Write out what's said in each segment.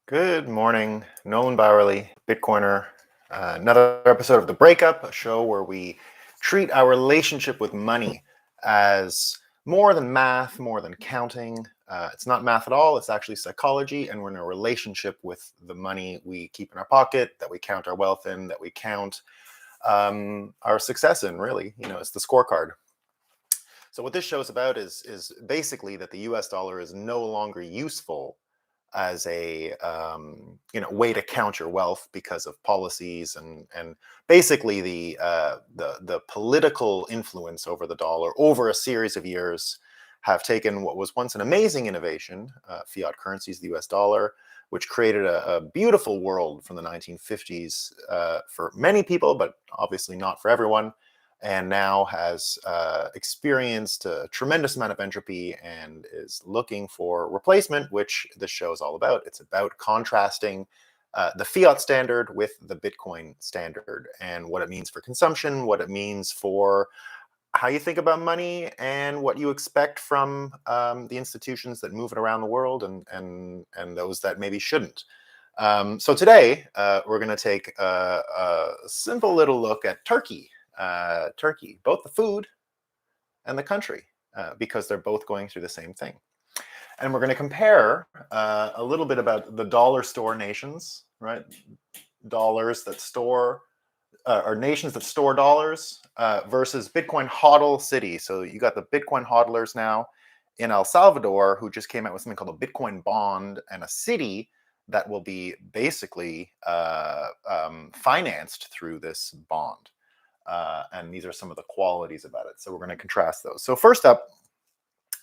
Good morning, Nolan Bowerly, Bitcoiner. Another episode of The Breakup, a show where we treat our relationship with money as more than math, more than counting. It's not math at all, it's actually psychology, and we're in a relationship with the money we keep in our pocket, that we count our wealth in, that we count our success in, really. It's the scorecard. So what this show is about is basically that the US dollar is no longer useful as a way to count your wealth because of policies and basically the political influence over the dollar over a series of years have taken what was once an amazing innovation, fiat currencies, the US dollar, which created a beautiful world from the 1950s for many people, but obviously not for everyone, and now has experienced a tremendous amount of entropy and is looking for replacement, which this show is all about. It's about contrasting the fiat standard with the Bitcoin standard and what it means for consumption, what it means for how you think about money, and what you expect from the institutions that move it around the world and those that maybe shouldn't. So today, we're going to take a simple little look at Turkey. Turkey, both the food and the country, because they're both going through the same thing. And we're going to compare a little bit about the dollar store nations, right? Dollars that store, or nations that store dollars versus Bitcoin hodl cities. So you got the Bitcoin hodlers now in El Salvador who just came out with something called a Bitcoin bond, and a city that will be basically financed through this bond. And these are some of the qualities about it. So we're going to contrast those. So first up,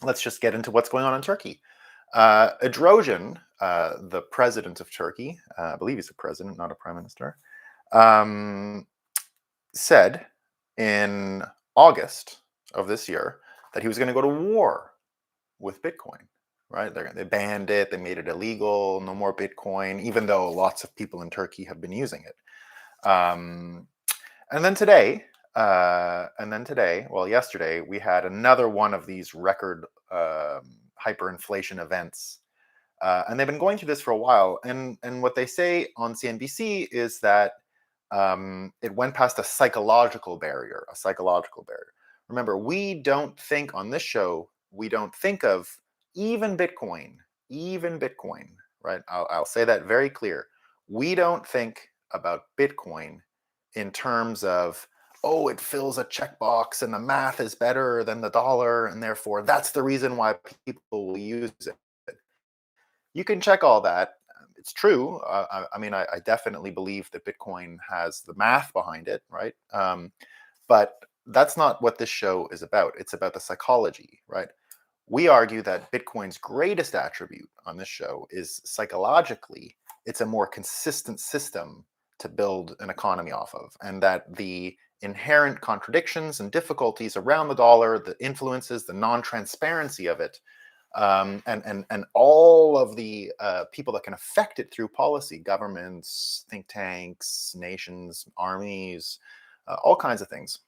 let's just get into what's going on in Turkey. Adrojan, the president of Turkey, I believe he's a president, not a prime minister, said in August of this year that he was going to go to war with Bitcoin. Right? They banned it. They made it illegal. No more Bitcoin, even though lots of people in Turkey have been using it. And then today, well, yesterday, we had another one of these record hyperinflation events. And they've been going through this for a while. And what they say on CNBC is that it went past a psychological barrier, Remember, we don't think on this show, we don't think of even Bitcoin, right? I'll say that very clear. We don't think about Bitcoin in terms of, oh, it fills a checkbox and the math is better than the dollar, and therefore that's the reason why people will use it. You can check all that. It's true. I definitely believe that Bitcoin has the math behind it, right? But that's not what this show is about. It's about the psychology, right? We argue that Bitcoin's greatest attribute on this show is psychologically, it's a more consistent system to build an economy off of, and that the inherent contradictions and difficulties around the dollar, the influences, the non-transparency of it, and all of the people that can affect it through policy, governments, think tanks, nations, armies, all kinds of things,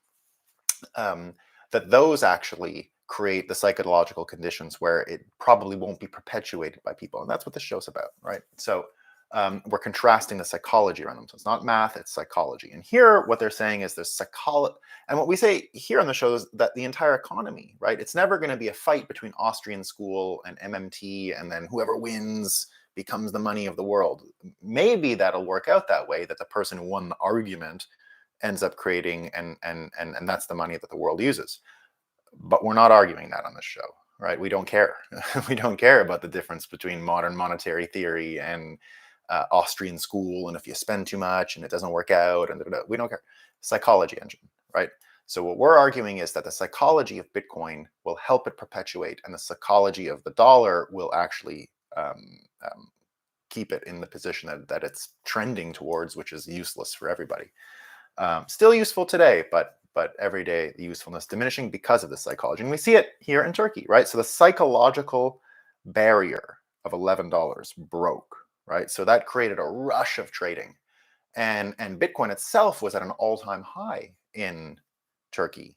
that those actually create the psychological conditions where it probably won't be perpetuated by people. And that's what this show's about, right? So we're contrasting the psychology around them. So it's not math, it's psychology. And here, what they're saying is there's psychology. And what we say here on the show is that the entire economy, right? It's never going to be a fight between Austrian school and MMT, and then whoever wins becomes the money of the world. Maybe that'll work out that way, that the person who won the argument ends up creating, and that's the money that the world uses. But we're not arguing that on this show, right? We don't care. We don't care about the difference between modern monetary theory and Austrian school, and if you spend too much and it doesn't work out, and we don't care. Psychology engine, right? So what we're arguing is that the psychology of Bitcoin will help it perpetuate, and the psychology of the dollar will actually keep it in the position that it's trending towards, which is useless for everybody. Still useful today, but every day the usefulness diminishing because of the psychology. And we see it here in Turkey, right? So the psychological barrier of $11 broke, right? So that created a rush of trading. And Bitcoin itself was at an all-time high in Turkey.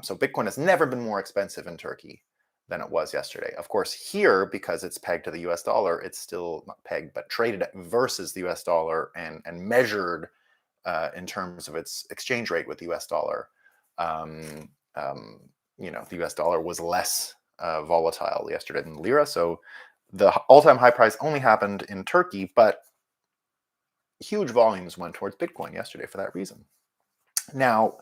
So Bitcoin has never been more expensive in Turkey than it was yesterday. Of course, here, because it's pegged to the US dollar, it's still not pegged, but traded versus the US dollar and measured in terms of its exchange rate with the US dollar. Um, um, the US dollar was less volatile yesterday than the lira. So the all-time high price only happened in Turkey, but huge volumes went towards Bitcoin yesterday for that reason. Now,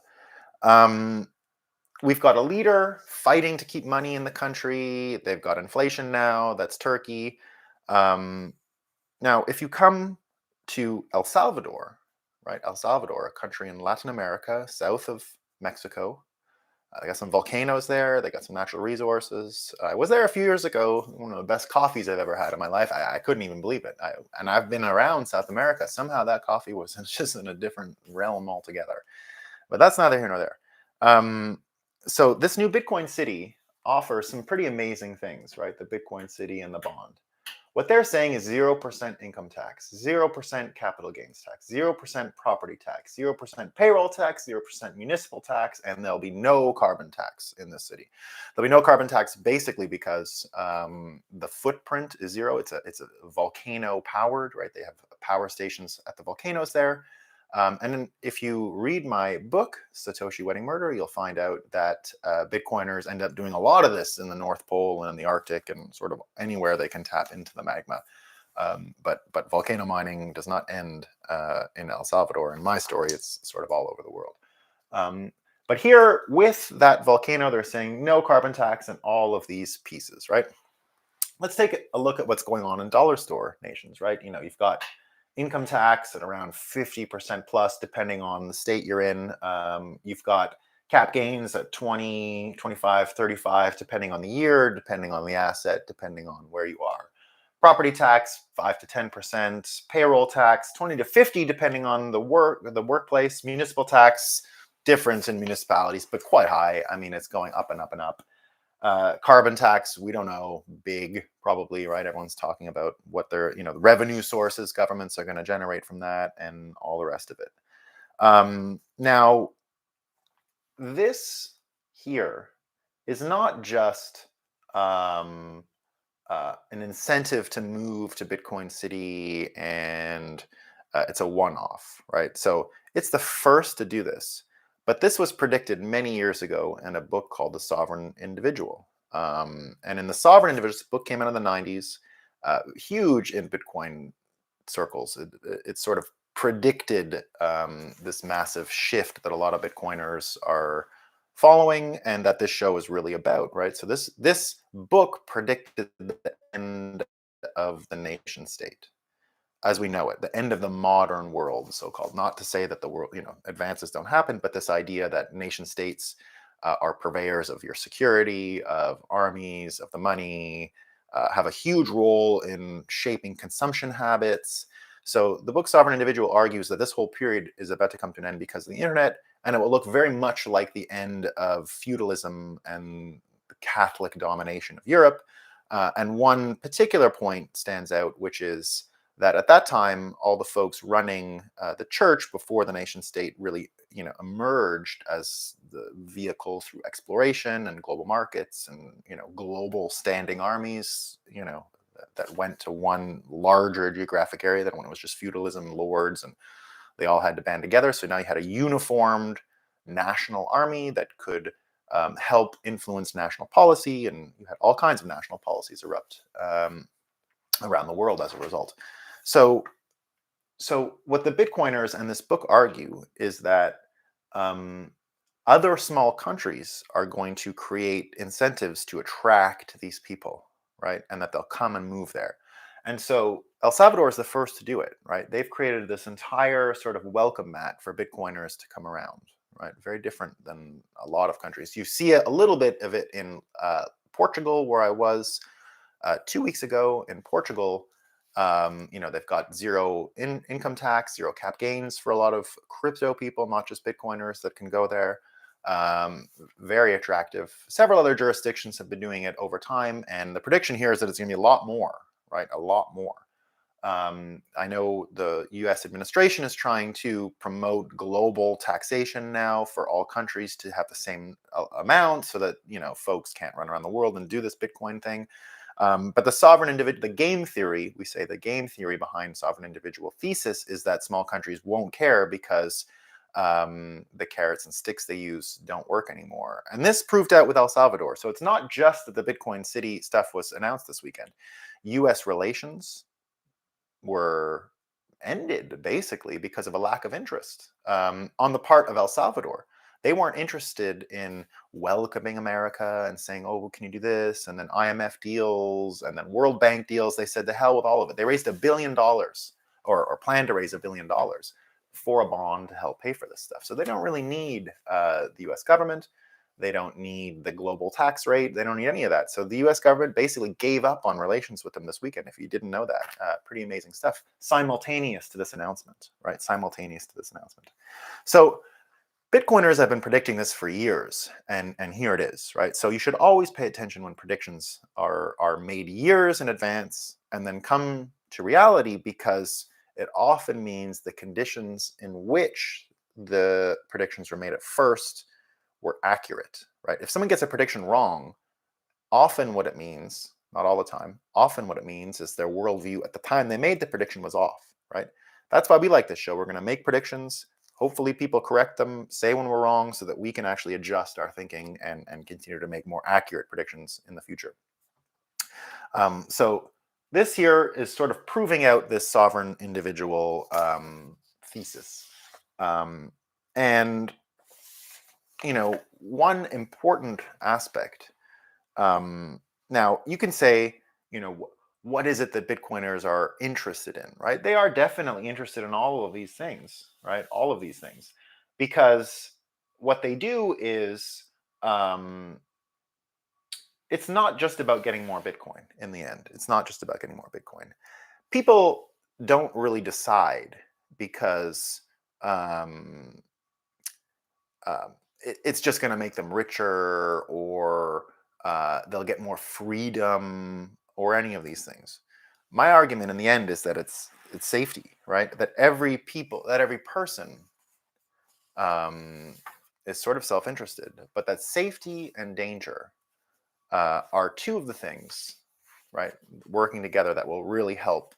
we've got a leader fighting to keep money in the country. They've got inflation now. That's Turkey. Now, if you come to El Salvador, right? El Salvador, a country in Latin America, south of Mexico. They got some volcanoes there. They got some natural resources. I was there a few years ago. One of the best coffees I've ever had in my life. I couldn't even believe it. And I've been around South America. Somehow that coffee was just in a different realm altogether. But that's neither here nor there. So this new Bitcoin city offers some pretty amazing things, right? The Bitcoin city and the bond. What they're saying is 0% income tax, 0% capital gains tax, 0% property tax, 0% payroll tax, 0% municipal tax, and there'll be no carbon tax in this city. There'll be no carbon tax basically because the footprint is zero. It's a volcano powered, right? They have power stations at the volcanoes there. And then if you read my book, Satoshi Wedding Murder, you'll find out that Bitcoiners end up doing a lot of this in the North Pole and in the Arctic and sort of anywhere they can tap into the magma. But volcano mining does not end in El Salvador. In my story, it's sort of all over the world. But here, with that volcano, they're saying no carbon tax and all of these pieces, right? Let's take a look at what's going on in dollar store nations, right? You've got income tax at around 50% plus, depending on the state you're in. You've got cap gains at 20, 25, 35, depending on the year, depending on the asset, depending on where you are. Property tax, 5 to 10%. Payroll tax, 20 to 50, depending on the workplace. Municipal tax, difference in municipalities, but quite high. I mean, it's going up and up and up. Carbon tax, we don't know, big probably, right? Everyone's talking about what their, the revenue sources governments are going to generate from that and all the rest of it. Now, this here is not just an incentive to move to Bitcoin City and it's a one-off, right? So it's the first to do this. But this was predicted many years ago in a book called The Sovereign Individual. And in The Sovereign Individual, this book came out in the 90s, huge in Bitcoin circles. It sort of predicted this massive shift that a lot of Bitcoiners are following and that this show is really about, right? So this book predicted the end of the nation state as we know it, the end of the modern world, so-called. Not to say that the world, advances don't happen, but this idea that nation states are purveyors of your security, of armies, of the money, have a huge role in shaping consumption habits. So the book Sovereign Individual argues that this whole period is about to come to an end because of the internet, and it will look very much like the end of feudalism and the Catholic domination of Europe. And one particular point stands out, which is that at that time, all the folks running the church before the nation state really, emerged as the vehicle through exploration and global markets and, global standing armies, that went to one larger geographic area than when it was just feudalism, lords, and they all had to band together. So now you had a uniformed national army that could help influence national policy, and you had all kinds of national policies erupt around the world as a result. So what the Bitcoiners and this book argue is that other small countries are going to create incentives to attract these people, right? And that they'll come and move there. And so El Salvador is the first to do it, right? They've created this entire sort of welcome mat for Bitcoiners to come around, right? Very different than a lot of countries. You see a little bit of it in Portugal, where I was 2 weeks ago. In Portugal, they've got zero income tax, zero cap gains for a lot of crypto people, not just Bitcoiners that can go there. Very attractive. Several other jurisdictions have been doing it over time, and the prediction here is that it's going to be a lot more, right? A lot more. I know the US administration is trying to promote global taxation now for all countries to have the same amount so that, folks can't run around the world and do this Bitcoin thing. But the sovereign individual, the game theory, we say the game theory behind sovereign individual thesis is that small countries won't care because the carrots and sticks they use don't work anymore. And this proved out with El Salvador. So it's not just that the Bitcoin City stuff was announced this weekend. US relations were ended basically because of a lack of interest on the part of El Salvador. They weren't interested in welcoming America and saying, "Oh, can you do this?" And then IMF deals and then World Bank deals. They said, "The hell with all of it." They raised $1 billion or planned to raise $1 billion for a bond to help pay for this stuff. So they don't really need the U.S. government. They don't need the global tax rate. They don't need any of that. So the US government basically gave up on relations with them this weekend, if you didn't know that. Pretty amazing stuff. Simultaneous to this announcement, right? Simultaneous to this announcement. So Bitcoiners have been predicting this for years, and here it is, right? So you should always pay attention when predictions are made years in advance and then come to reality, because it often means the conditions in which the predictions were made at first were accurate, right? If someone gets a prediction wrong, often what it means, not all the time, often what it means is their worldview at the time they made the prediction was off, right? That's why we like this show. We're going to make predictions. Hopefully people correct them, say when we're wrong, so that we can actually adjust our thinking and continue to make more accurate predictions in the future. So this here is sort of proving out this sovereign individual thesis. And one important aspect. Now, you can say, what is it that Bitcoiners are interested in, right? They are definitely interested in all of these things, right? All of these things, because what they do is, it's not just about getting more Bitcoin in the end. It's not just about getting more Bitcoin. People don't really decide because it's just going to make them richer, or they'll get more freedom, or any of these things. My argument in the end is that it's safety, right? That every person is sort of self-interested, but that safety and danger are two of the things, right, working together that will really help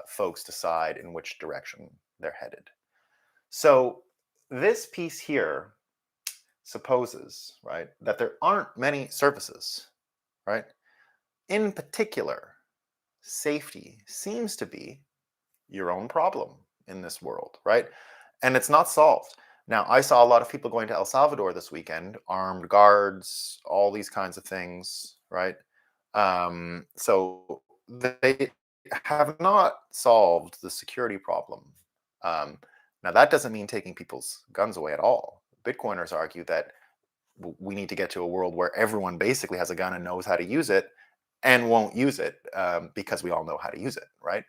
folks decide in which direction they're headed. So this piece here supposes, right, that there aren't many services, right? In particular, safety seems to be your own problem in this world, right? And it's not solved. Now, I saw a lot of people going to El Salvador this weekend, armed guards, all these kinds of things, right? So they have not solved the security problem. Now, that doesn't mean taking people's guns away at all. Bitcoiners argue that we need to get to a world where everyone basically has a gun and knows how to use it and won't use it, because we all know how to use it, right?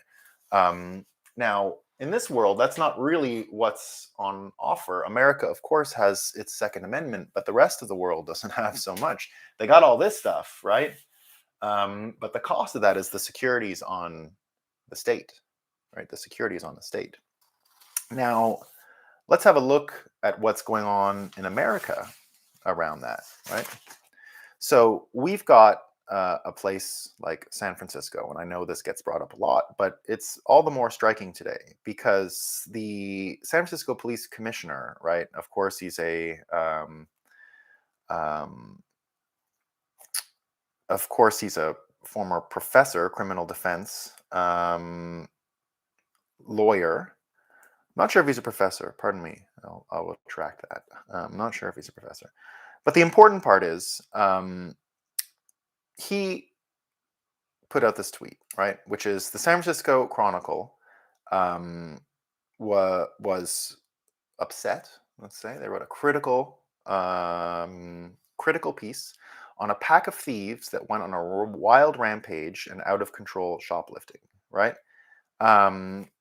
Now, in this world, that's not really what's on offer. America, of course, has its Second Amendment, but the rest of the world doesn't have so much. They got all this stuff, right? But the cost of that is the securities on the state, right? The securities on the state. Now, let's have a look at what's going on in America around that, right? So we've got a place like San Francisco, and I know this gets brought up a lot, but it's all the more striking today because the San Francisco Police Commissioner, right? Of course, he's a former professor, criminal defense lawyer. I'm not sure if he's a professor. Pardon me. I'll retract that. I'm not sure if he's a professor. But the important part is he put out this tweet, right? Which is the San Francisco Chronicle was upset. Let's say they wrote a critical piece on a pack of thieves that went on a wild rampage and out of control shoplifting, right?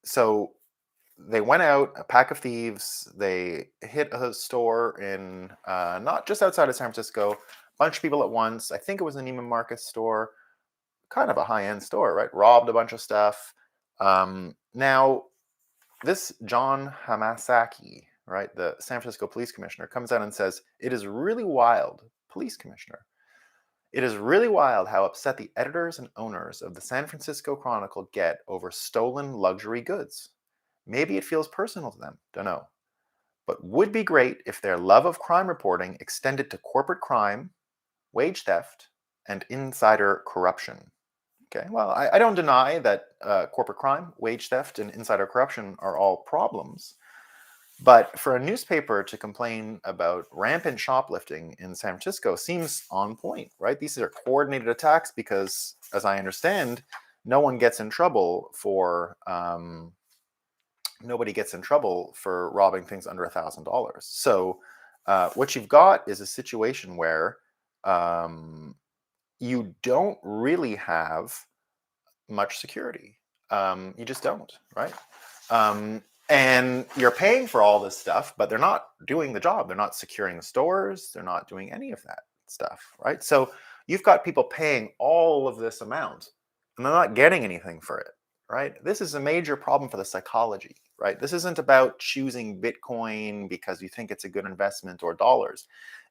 So they went out, a pack of thieves. They hit a store in not just outside of San Francisco. A bunch of people at once. I think it was a Neiman Marcus store, kind of a high-end store, right? Robbed a bunch of stuff, Now, this John Hamasaki, right, the San Francisco police commissioner, comes out and says, it is really wild, police commissioner. It is really wild how upset the editors and owners of the San Francisco Chronicle get over stolen luxury goods. Maybe it feels personal to them, don't know. But would be great if their love of crime reporting extended to corporate crime, wage theft, and insider corruption. Okay, well, I don't deny that corporate crime, wage theft, and insider corruption are all problems. But for a newspaper to complain about rampant shoplifting in San Francisco seems on point, right? These are coordinated attacks because, as I understand, no one gets in trouble for nobody gets in trouble for robbing things under $1,000. So what you've got is a situation where you don't really have much security. You just don't, right? And you're paying for all this stuff, but they're not doing the job. They're not securing the stores. They're not doing any of that stuff, right? So you've got people paying all of this amount, and they're not getting anything for it, right? This is a major problem for the psychology, right? This isn't about choosing Bitcoin because you think it's a good investment or dollars.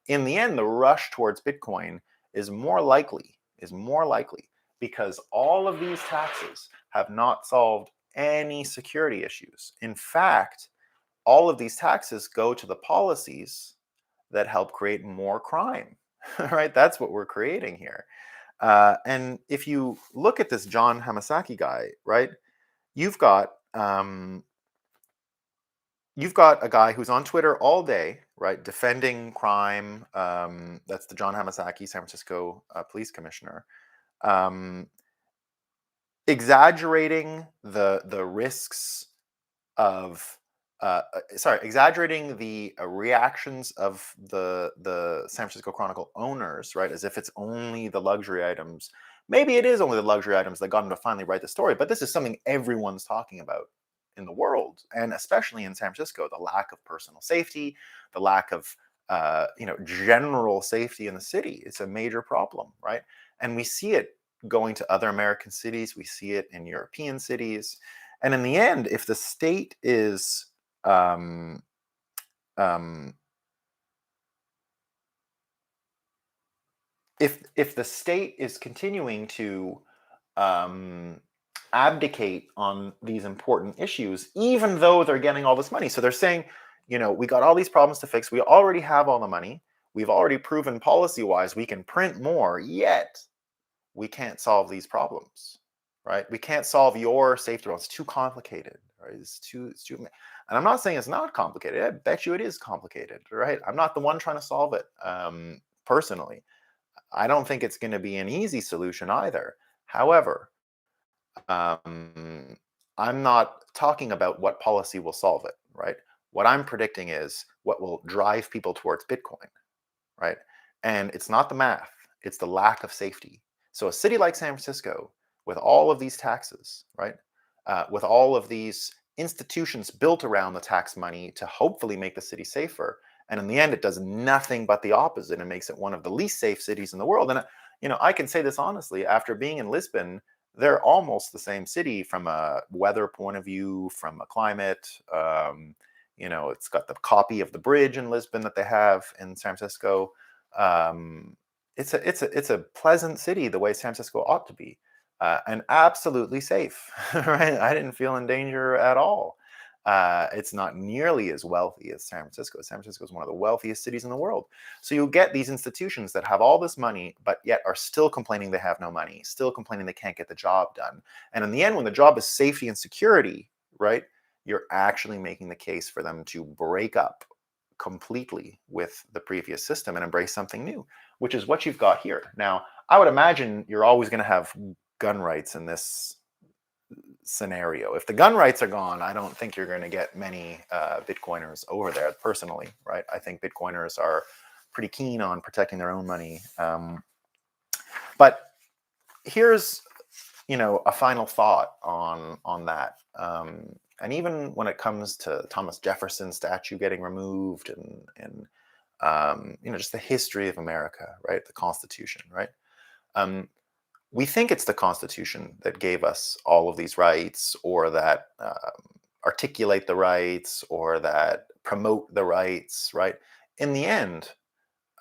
In the end, the rush towards Bitcoin is more likely because all of these taxes have not solved any security issues. In fact, all of these taxes go to the policies that help create more crime, right? That's what we're creating here. And if you look at this John Hamasaki guy, right, you've got a guy who's on Twitter all day, right, defending crime. That's the John Hamasaki, San Francisco police commissioner. Exaggerating the risks of exaggerating the reactions of the San Francisco Chronicle owners, right, as if it's only the luxury items. Maybe it is only the luxury items that got them to finally write the story, but this is something everyone's talking about in the world, and especially in San Francisco, the lack of personal safety, the lack of general safety in the city. It's a major problem, right? And we see it going to other American cities. We see it in European cities. And in the end, if the state is um, if the state is continuing to abdicate on these important issues, even though they're getting all this money, so they're saying, we got all these problems to fix. We already have all the money. We've already proven policy-wise we can print more, yet we can't solve these problems, right? We can't solve your safety rules. It's too complicated, right? It's too. And I'm not saying it's not complicated. I bet you it is complicated, right? I'm not the one trying to solve it personally. I don't think it's going to be an easy solution either. However, I'm not talking about what policy will solve it, right? What I'm predicting is what will drive people towards Bitcoin, right? And it's not the math, it's the lack of safety. So a city like San Francisco, with all of these taxes, right, with all of these institutions built around the tax money to hopefully make the city safer, and in the end, it does nothing but the opposite and makes it one of the least safe cities in the world. And I can say this honestly, after being in Lisbon, they're almost the same city from a weather point of view, from a climate. It's got the copy of the bridge in Lisbon that they have in San Francisco. It's a pleasant city the way San Francisco ought to be, and absolutely safe. Right? I didn't feel in danger at all. It's not nearly as wealthy as San Francisco. San Francisco is one of the wealthiest cities in the world. So you get these institutions that have all this money, but yet are still complaining they have no money, still complaining they can't get the job done. And in the end, when the job is safety and security, right, you're actually making the case for them to break up completely with the previous system and embrace something new, which is what you've got here. Now, I would imagine you're always going to have gun rights in this scenario. If the gun rights are gone, I don't think you're going to get many Bitcoiners over there personally, right? I think Bitcoiners are pretty keen on protecting their own money. But here's, a final thought on that. And even when it comes to Thomas Jefferson's statue getting removed and just the history of America, right? The Constitution, right? we think it's the Constitution that gave us all of these rights, or that articulate the rights, or that promote the rights, right? In the end,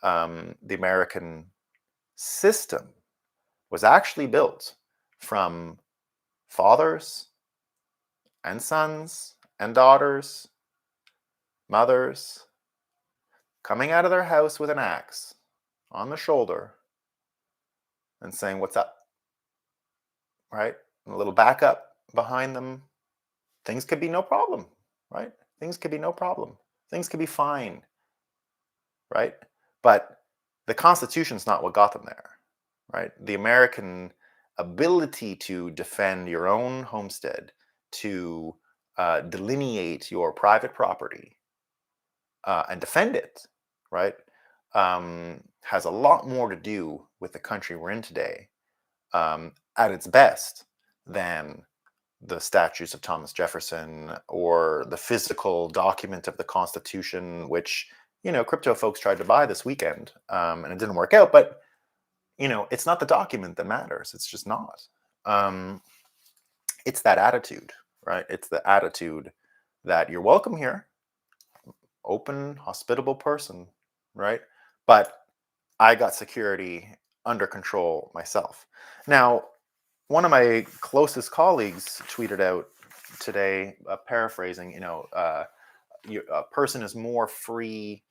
the American system was actually built from fathers and sons and daughters, mothers, coming out of their house with an axe on the shoulder and saying, "What's up?" Right? And a little backup behind them. Things could be no problem, right? Things could be no problem. Things could be fine, right? But the Constitution's not what got them there, right? The American ability to defend your own homestead, to delineate your private property, and defend it, right, has a lot more to do with the country we're in today, at its best, than the statues of Thomas Jefferson or the physical document of the Constitution, which, crypto folks tried to buy this weekend, and it didn't work out. But it's not the document that matters. It's just not. It's that attitude, right? It's the attitude that you're welcome here, open, hospitable person, right? But I got security under control myself. Now, one of my closest colleagues tweeted out today, paraphrasing, a person is more free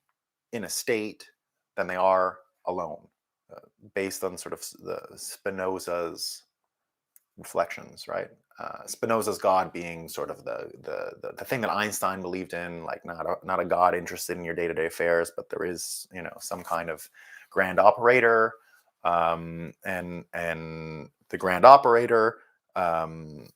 in a state than they are alone, uh, based on sort of the Spinoza's reflections, right? Spinoza's God being sort of the thing that Einstein believed in, like not a God interested in your day to day affairs, but there is some kind of grand operator, and the grand operator um,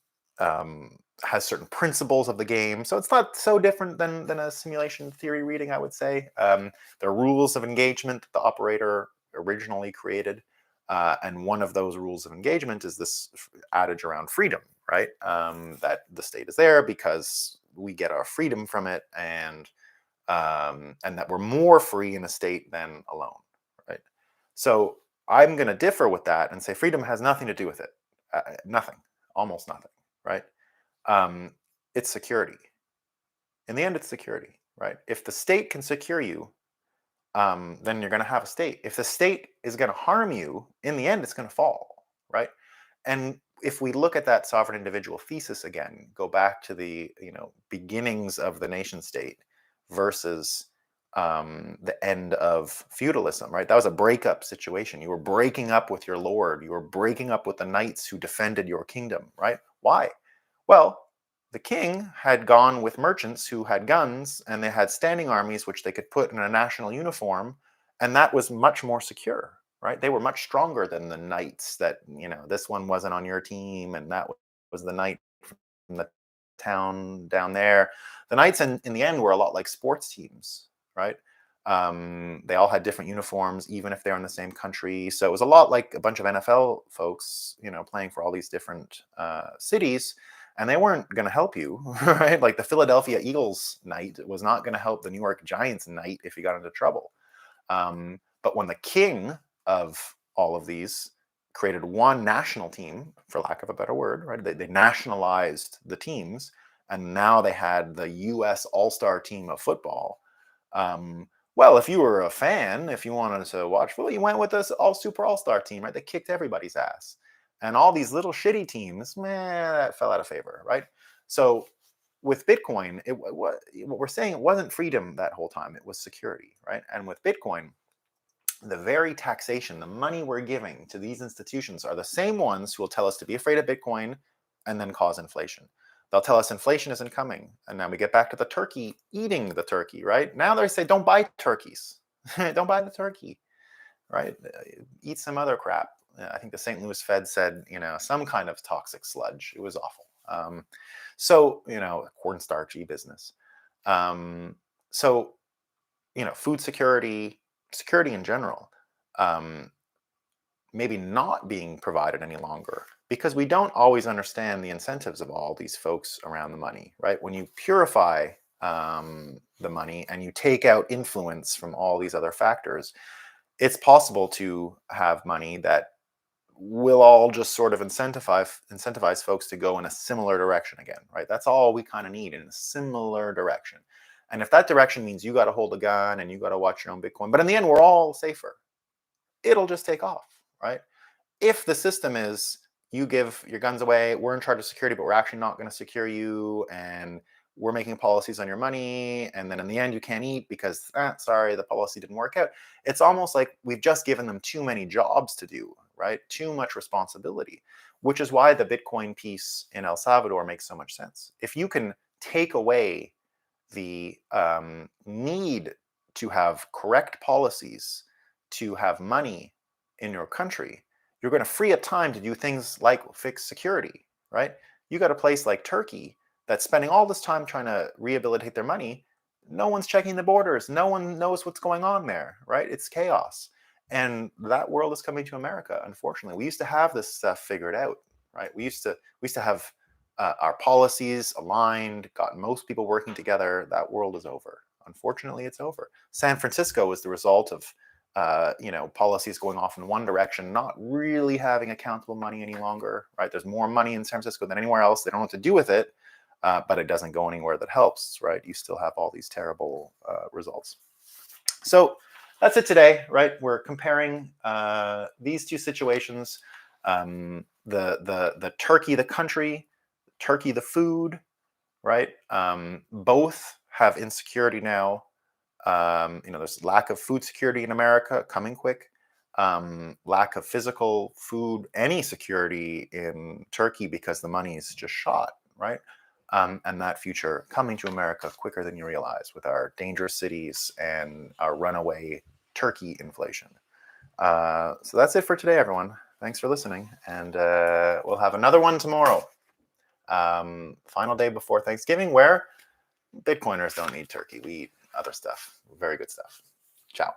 has certain principles of the game. So it's not so different than a simulation theory reading, I would say. There are rules of engagement that the operator originally created. And one of those rules of engagement is this adage around freedom, right? That the state is there because we get our freedom from it, and that we're more free in a state than alone, right? So I'm going to differ with that and say freedom has nothing to do with it. Nothing, almost nothing, right? It's security. In the end, it's security, right? If the state can secure you, then you're going to have a state. If the state is going to harm you, in the end, it's going to fall, right? And if we look at that sovereign individual thesis again, go back to the beginnings of the nation state versus the end of feudalism, right? That was a breakup situation. You were breaking up with your lord. You were breaking up with the knights who defended your kingdom, right? Why? Well, the king had gone with merchants who had guns, and they had standing armies which they could put in a national uniform, and that was much more secure, right? They were much stronger than the knights that, this one wasn't on your team and that was the knight from the town down there. The knights in the end were a lot like sports teams, right? They all had different uniforms, even if they're in the same country. So it was a lot like a bunch of NFL folks, playing for all these different cities, and they weren't going to help you, right? Like the Philadelphia Eagles knight was not going to help the New York Giants knight if he got into trouble. But when the king of all of these created one national team, for lack of a better word, right? They nationalized the teams, and now they had the U.S. All-Star team of football. Well, if you were a fan, if you wanted to watch football, you went with this super all-star team, right? They kicked everybody's ass. And all these little shitty teams, man, that fell out of favor, right? So with Bitcoin, what we're saying, it wasn't freedom that whole time. It was security, right? And with Bitcoin, the very taxation, the money we're giving to these institutions are the same ones who will tell us to be afraid of Bitcoin and then cause inflation. They'll tell us inflation isn't coming. And now we get back to the turkey, eating the turkey, right? Now they say, don't buy turkeys. Don't buy the turkey, right? Eat some other crap. I think the St. Louis Fed said, some kind of toxic sludge. It was awful. So, cornstarchy business. So, food security, security in general, maybe not being provided any longer, because we don't always understand the incentives of all these folks around the money, right? When you purify the money and you take out influence from all these other factors, it's possible to have money that we'll all just sort of incentivize folks to go in a similar direction again, right? That's all we kind of need, in a similar direction. And if that direction means you got to hold a gun and you got to watch your own Bitcoin, but in the end, we're all safer, it'll just take off, right? If the system is you give your guns away, we're in charge of security, but we're actually not going to secure you, and we're making policies on your money, and then in the end you can't eat because sorry, the policy didn't work out. It's almost like we've just given them too many jobs to do, right? Too much responsibility, which is why the Bitcoin piece in El Salvador makes so much sense. If you can take away the need to have correct policies to have money in your country, you're going to free up time to do things like fix security, right? You got a place like Turkey that's spending all this time trying to rehabilitate their money. No one's checking the borders. No one knows what's going on there, right? It's chaos. And that world is coming to America, unfortunately. We used to have this stuff figured out, right? We used to have our policies aligned, got most people working together. That world is over. Unfortunately, it's over. San Francisco is the result of policies going off in one direction, not really having accountable money any longer, right? There's more money in San Francisco than anywhere else. They don't know what to do with it, but it doesn't go anywhere that helps, right? You still have all these terrible results. So that's it today, right? We're comparing these two situations, the Turkey, the country, Turkey, the food, right? Both have insecurity now. There's lack of food security in America coming quick, lack of physical food, any security in Turkey because the money is just shot, right? And that future coming to America quicker than you realize with our dangerous cities and our runaway Turkey inflation. So that's it for today, everyone. Thanks for listening. And we'll have another one tomorrow. Final day before Thanksgiving, where Bitcoiners don't need turkey. We eat other stuff. Very good stuff. Ciao.